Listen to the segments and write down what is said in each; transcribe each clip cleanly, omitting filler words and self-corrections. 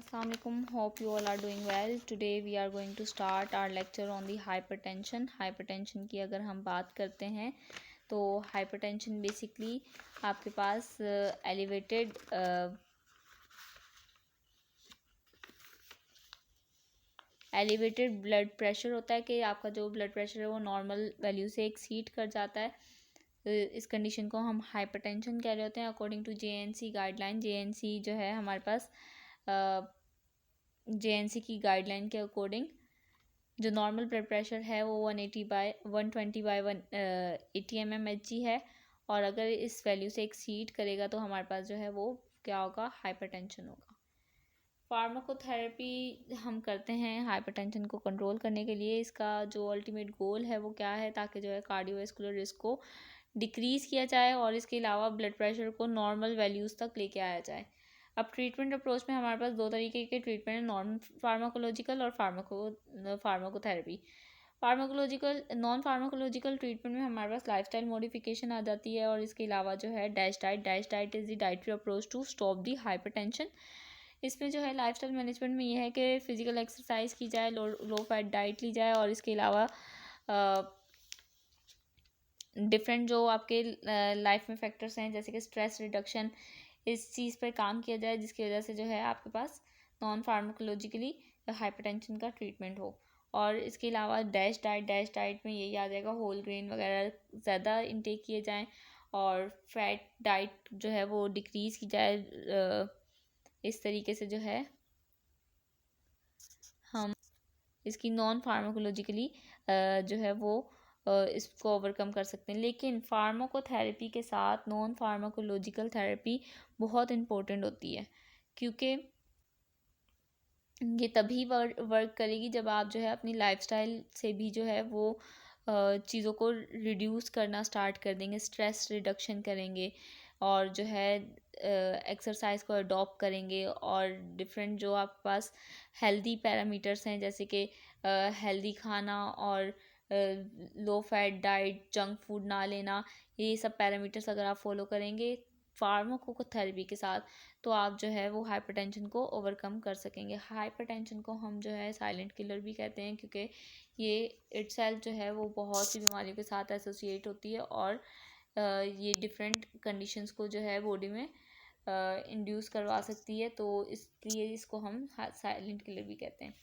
Assalamu alaikum. Hope you all are doing well. Today we are going to start our lecture on the hypertension. Hypertension की अगर हम बात करते हैं तो hypertension basically आपके पास एलिवेटेड ब्लड प्रेशर होता है कि आपका जो ब्लड प्रेशर है वो नॉर्मल वैल्यू से एक्सीड कर जाता है। इस कंडीशन को हम हाइपरटेंशन कह रहे होते हैं according to JNC guideline. JNC जो है हमारे पास जेएनसी की गाइडलाइन के अकॉर्डिंग जो नॉर्मल ब्लड प्रेशर है वो 180/120/180 mmHg है, और अगर इस वैल्यू से एक्सीड करेगा तो हमारे पास जो है वो क्या होगा, हाइपरटेंशन होगा। फार्माकोथेरेपी हम करते हैं हाइपरटेंशन को कंट्रोल करने के लिए। इसका जो अल्टीमेट गोल है वो क्या है, ताकि जो है कार्डियोवैस्कुलर रिस्क को डिक्रीज़ किया जाए और इसके अलावा ब्लड प्रेशर को नॉर्मल वैल्यूज़ तक लेके आया जाए। अब ट्रीटमेंट अप्रोच में हमारे पास दो तरीके के ट्रीटमेंट हैं, नॉन फार्माकोलॉजिकल और फार्माकोथेरेपी। नॉन फार्माकोलॉजिकल ट्रीटमेंट में हमारे पास लाइफस्टाइल मॉडिफिकेशन आ जाती है, और इसके अलावा जो है dash diet is the dietary approach to stop the hypertension. इसमें जो है लाइफस्टाइल मैनेजमेंट में ये है कि फ़िज़िकल एक्सरसाइज की जाए, लो फैट डाइट ली जाए, और इसके अलावा डिफरेंट जो आपके लाइफ में फैक्टर्स हैं जैसे कि स्ट्रेस रिडक्शन, इस चीज़ पर काम किया जाए जिसकी वजह से जो है आपके पास नॉन फार्माकोलॉजिकली हाइपरटेंशन का ट्रीटमेंट हो। और इसके अलावा डैश डाइट में यही आ जाएगा, होल ग्रेन वगैरह ज़्यादा इनटेक किए जाएँ और फैट डाइट जो है वो डिक्रीज़ की जाए। इस तरीके से जो है हम इसकी नॉन फार्माकोलॉजिकली जो है वो इसको ओवरकम कर सकते हैं। लेकिन फार्माकोथेरेपी के साथ नॉन फार्माकोलॉजिकल थेरेपी बहुत इम्पोर्टेंट होती है, क्योंकि ये तभी वर्क करेगी जब आप जो है अपनी लाइफस्टाइल से भी जो है वो चीज़ों को रिड्यूस करना स्टार्ट कर देंगे, स्ट्रेस रिडक्शन करेंगे, और जो है एक्सरसाइज को अडॉप्ट करेंगे, और डिफरेंट जो आपके पास हेल्दी पैरामीटर्स हैं जैसे कि हेल्दी खाना और low fat diet, junk food ना लेना, ये सब पैरामीटर्स अगर आप फॉलो करेंगे फार्माकोथेरेपी के साथ तो आप जो है वो हाइपरटेंशन को ओवरकम कर सकेंगे। हाइपरटेंशन को हम जो है साइलेंट किलर भी कहते हैं, क्योंकि ये इटसेल्फ जो है वो बहुत सी बीमारियों के साथ एसोसिएट होती है, और ये डिफरेंट कंडीशंस को जो है बॉडी में इंड्यूस करवा सकती है, तो इसलिए इसको हम साइलेंट किलर भी कहते हैं।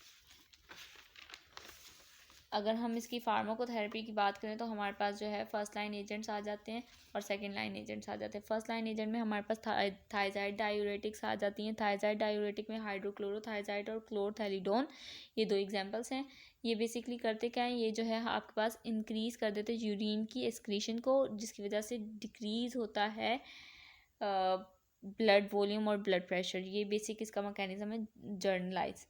अगर हम इसकी फार्माकोथेरेपी की बात करें तो हमारे पास जो है फर्स्ट लाइन एजेंट्स आ जाते हैं और सेकंड लाइन एजेंट्स आ जाते हैं। फर्स्ट लाइन एजेंट में हमारे पास थायजाइड डायूरेटिक्स आ जाती हैं। थायजाइड डायूरेटिक में हाइड्रोक्लोरोथायजाइड और क्लोरथैलिडोन, ये दो एग्जांपल्स हैं। ये बेसिकली करते क्या हैं, ये जो है आपके पास इंक्रीज़ कर देते हैं यूरिन की एक्सक्रीशन को, जिसकी वजह से डिक्रीज़ होता है ब्लड वॉल्यूम और ब्लड प्रेशर। ये बेसिक इसका मैकेनिज्म है जर्नलाइज।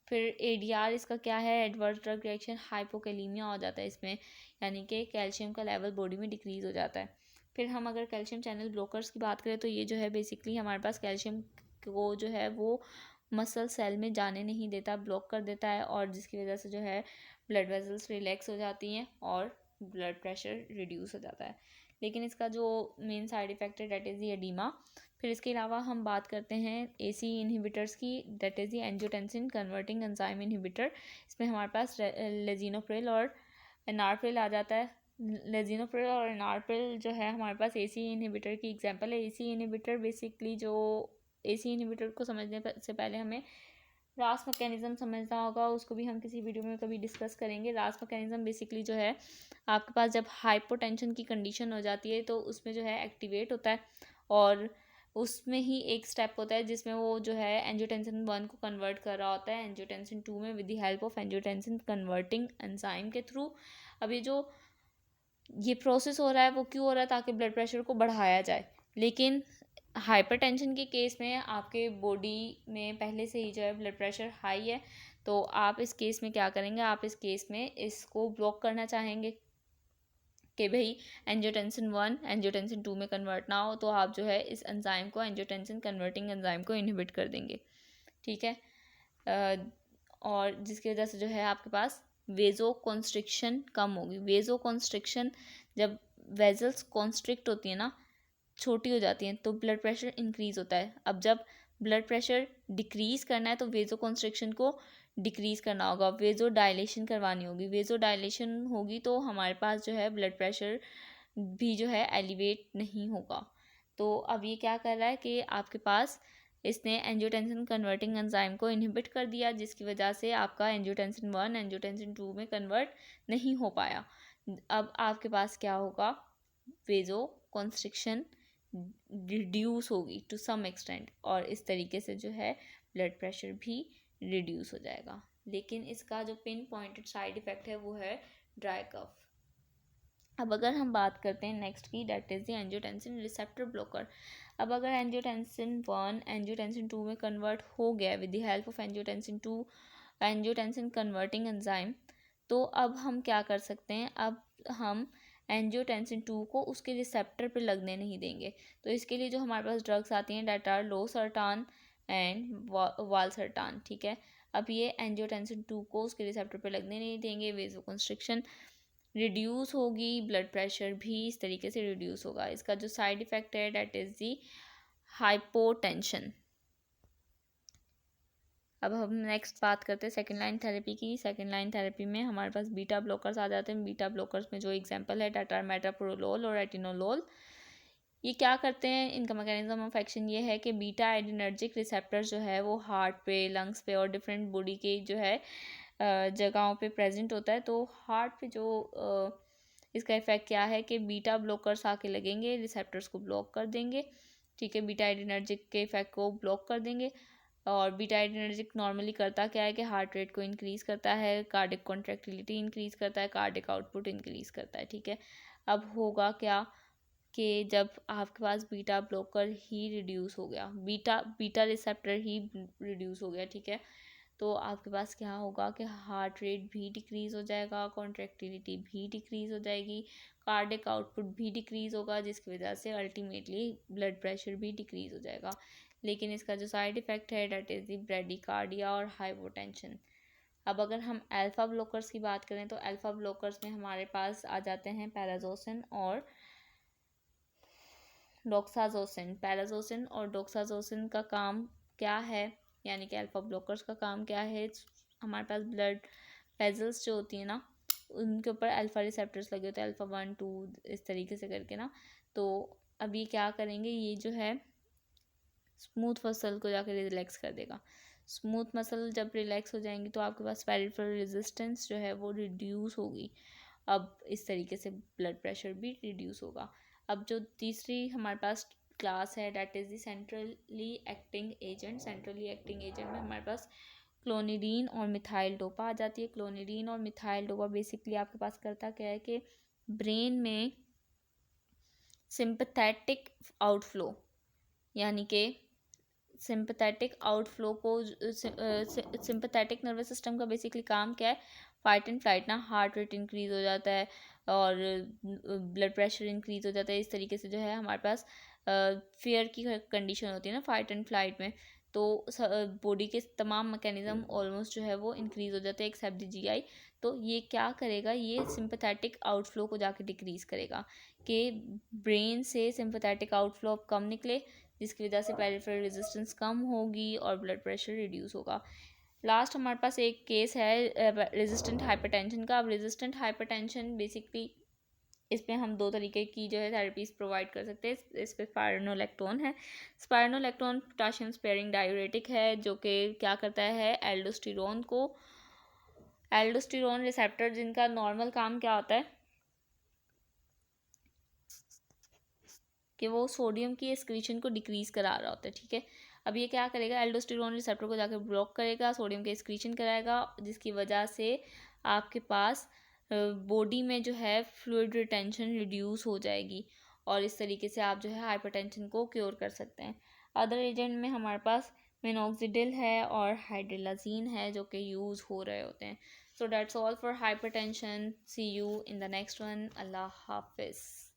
फिर एडीआर इसका क्या है, एडवर्स ड्रग रिएक्शन, हाइपोकैलीमिया हो जाता है इसमें, यानी कि कैल्शियम का लेवल बॉडी में डिक्रीज़ हो जाता है। फिर हम अगर कैल्शियम चैनल ब्लॉकर्स की बात करें तो ये जो है बेसिकली हमारे पास कैल्शियम को जो है वो मसल सेल में जाने नहीं देता, ब्लॉक कर देता है, और जिसकी वजह से जो है ब्लड वेजल्स रिलैक्स हो जाती हैं और ब्लड प्रेशर रिड्यूस हो जाता है। लेकिन इसका जो मेन साइड इफ़ेक्ट है डेट इज़ दी एडीमा। फिर इसके अलावा हम बात करते हैं एसी इनहिबिटर्स की, that is the angiotensin converting enzyme inhibitor. इसमें हमारे पास लेजिनोप्रिल और एनार्प्रिल आ जाता है। लेजिनोप्रिल और एनार्प्रिल जो है हमारे पास एसी इनहिबिटर की एग्जांपल है। एसी इनहिबिटर बेसिकली जो एसी इनहिबिटर को समझने से पहले हमें रास मैकेनिज़्म समझना होगा, उसको भी हम किसी वीडियो में कभी डिस्कस करेंगे। रास मैकेनिज़्म बेसिकली जो है आपके पास जब हाइपोटेंशन की कंडीशन हो जाती है तो उसमें जो है एक्टिवेट होता है, और उसमें ही एक स्टेप होता है जिसमें वो जो है एंजियोटेंसिन 1 को कन्वर्ट कर रहा होता है एंजियोटेंसिन 2 में with the help of angiotensin converting enzyme के थ्रू। अब ये प्रोसेस हो रहा है वो क्यों हो रहा है, ताकि ब्लड प्रेशर को बढ़ाया जाए। लेकिन हाइपरटेंशन के केस में आपके बॉडी में पहले से ही जो है ब्लड प्रेशर हाई है, तो आप इस केस में क्या करेंगे, आप इस केस में इसको ब्लॉक करना चाहेंगे कि भाई एंजियोटेंसिन 1 एंजियोटेंसिन 2 में कन्वर्ट ना हो, तो आप जो है इस एंजाइम को, एंजियोटेंसिन कन्वर्टिंग एंजाइम को इनहिबिट कर देंगे। ठीक है, और जिसकी वजह से जो है आपके पास वेजो कॉन्स्ट्रिक्शन कम होगी। वेजो कॉन्स्ट्रिक्शन, जब वेजल्स कॉन्स्ट्रिक्ट होती है ना, छोटी हो जाती हैं, तो ब्लड प्रेशर इंक्रीज़ होता है। अब जब ब्लड प्रेशर डिक्रीज़ करना है तो वेजो कंस्ट्रिक्शन को डिक्रीज़ करना होगा, वेजो डायलेशन करवानी होगी। वेजो डायलेशन होगी तो हमारे पास जो है ब्लड प्रेशर भी जो है एलिवेट नहीं होगा। तो अब ये क्या कर रहा है कि आपके पास इसने एंजियोटेंसिन कन्वर्टिंग एंजाइम को इनहिबिट कर दिया, जिसकी वजह से आपका एंजियोटेंसिन 1 एंजियोटेंसिन 2 में कन्वर्ट नहीं हो पाया। अब आपके पास क्या होगा, वेजो कॉन्स्ट्रिक्शन रिड्यूस होगी टू सम एक्सटेंट, और इस तरीके से जो है ब्लड प्रेशर भी रिड्यूस हो जाएगा। लेकिन इसका जो पिन पॉइंटेड साइड इफ़ेक्ट है वो है ड्राई कफ। अब अगर हम बात करते हैं नेक्स्ट की, that is the angiotensin receptor blocker. अब अगर एंजियोटेंसिन 1 एंजियोटेंसिन 2 में कन्वर्ट हो गया with the help of angiotensin 2 angiotensin converting enzyme, तो अब हम क्या कर सकते हैं, अब हम एंजियोटेंसिन 2 को उसके रिसेप्टर पे लगने नहीं देंगे। तो इसके लिए जो हमारे पास ड्रग्स आती हैं डेट आर लोसर्टान एंड वालसर्टान, ठीक है। अब ये एंजियोटेंसिन 2 को उसके रिसेप्टर पे लगने नहीं देंगे, वेजो कंस्ट्रिक्शन रिड्यूस होगी, ब्लड प्रेशर भी इस तरीके से रिड्यूस होगा। इसका जो साइड इफ़ेक्ट है डेट इज़ दी हाइपोटेंशन। अब हम नेक्स्ट बात करते हैं सेकेंड लाइन थेरेपी की। सेकेंड लाइन थेरेपी में हमारे पास बीटा ब्लॉकर्स आ जाते हैं। बीटा ब्लॉकर्स में जो एग्जांपल है डेट आर मेटाप्रोलोल और एटिनोलोल। ये क्या करते हैं, इनका मैकेनिज्म ऑफ एक्शन ये है कि बीटा एडिनर्जिक रिसेप्टर जो है वो हार्ट पे, लंग्स पे और डिफरेंट बॉडी के जो है जगहों पे प्रेजेंट होता है। तो हार्ट पे जो इसका इफेक्ट क्या है कि बीटा ब्लॉकर्स आके लगेंगे, रिसेप्टर्स को ब्लॉक कर देंगे, ठीक है, बीटा एडिनर्जिक के इफेक्ट को ब्लॉक कर देंगे। और बीटा एडिनर्जिक नॉर्मली करता क्या है कि हार्ट रेट को इंक्रीज़ करता है, कार्डिक कॉन्ट्रैक्टिलिटी इंक्रीज़ करता है, कार्डिक आउटपुट इंक्रीज़ करता है, ठीक है। अब होगा क्या कि जब आपके पास बीटा ब्लॉकर ही रिड्यूस हो गया, बीटा रिसेप्टर ही रिड्यूस हो गया, ठीक है, तो आपके पास क्या होगा कि हार्ट रेट भी डिक्रीज़ हो जाएगा, कॉन्ट्रैक्टिलिटी भी डिक्रीज़ हो जाएगी, कार्डिक आउटपुट भी डिक्रीज़ होगा, जिसकी वजह से अल्टीमेटली ब्लड प्रेशर भी डिक्रीज़ हो जाएगा। लेकिन इसका जो साइड इफ़ेक्ट है डेट इज़ दी ब्रेडिकार्डिया और हाइपोटेंशन। अब अगर हम अल्फ़ा ब्लॉकर्स की बात करें तो अल्फ़ा ब्लॉकर्स में हमारे पास आ जाते हैं पैराजोसिन और डॉक्साजोसिन। पैराजोसिन और डॉक्साजोसिन का काम क्या है, यानी कि अल्फ़ा ब्लॉकर्स का काम क्या है, हमारे पास ब्लड वेजल्स जो होती हैं ना, उनके ऊपर अल्फ़ा रिसेप्टर्स लगे होते हैं, अल्फ़ा 1 2 इस तरीके से करके ना। तो अब ये क्या करेंगे, ये जो है स्मूथ मसल को जाकर रिलैक्स कर देगा। स्मूथ मसल जब रिलैक्स हो जाएंगी तो आपके पास पेरिफेरल रेजिस्टेंस जो है वो रिड्यूस होगी। अब इस तरीके से ब्लड प्रेशर भी रिड्यूस होगा। अब जो तीसरी हमारे पास क्लास है that is the centrally acting agent. Centrally acting agent में हमारे पास क्लोनिडीन और मिथाइल डोपा आ जाती है। क्लोनिडीन और मिथाइल डोपा बेसिकली आपके पास करता क्या है कि ब्रेन में सिंपथेटिक आउटफ्लो, यानी कि सिंपथेटिक आउटफ्लो को, सिंपथेटिक नर्वस सिस्टम का बेसिकली काम क्या है, फाइट एंड फ्लाइट ना, हार्ट रेट इंक्रीज़ हो जाता है और ब्लड प्रेशर इंक्रीज़ हो जाता है। इस तरीके से जो है हमारे पास फेयर की कंडीशन होती है ना फाइट एंड फ्लाइट में, तो बॉडी के तमाम मैकेनिज्म ऑलमोस्ट जो है वो इंक्रीज़ हो जाते हैं एक्सेप्ट द जीआई। तो ये क्या करेगा, ये सिंपथेटिक आउटफ्लो को जाके डिक्रीज़ करेगा कि ब्रेन से सिंपथेटिक आउटफ्लो अब कम निकले, जिसकी वजह से पेरिफेरल रेजिस्टेंस कम होगी और ब्लड प्रेशर रिड्यूस होगा। लास्ट हमारे पास एक केस है रेजिस्टेंट हाइपरटेंशन का। अब रेजिस्टेंट हाइपरटेंशन बेसिकली इसमें हम दो तरीके की जो है थेरेपीज़ प्रोवाइड कर सकते हैं। इस पर स्पायरोनोलेक्टोन है। स्पायरोनोलेक्टोन पोटाशियम स्पेयरिंग डायूरेटिक है जो कि क्या करता है, एल्डोस्टेरोन रिसेप्टर जिनका नॉर्मल काम क्या होता है कि वो सोडियम की एक्सक्रीशन को डिक्रीज़ करा रहा होता है, ठीक है। अब ये क्या करेगा, एल्डोस्टेरोन रिसेप्टर को जाकर ब्लॉक करेगा, सोडियम के एक्सक्रीशन कराएगा, जिसकी वजह से आपके पास बॉडी में जो है फ्लूइड रिटेंशन रिड्यूस हो जाएगी और इस तरीके से आप जो है हाइपरटेंशन को क्योर कर सकते हैं। अदर एजेंट में हमारे पास मिनोक्सिडिल है और हाइड्रोलाजीन है जो कि यूज़ हो रहे होते हैं। So that's all for hypertension. See you in the next one. अल्लाह हाफिज़।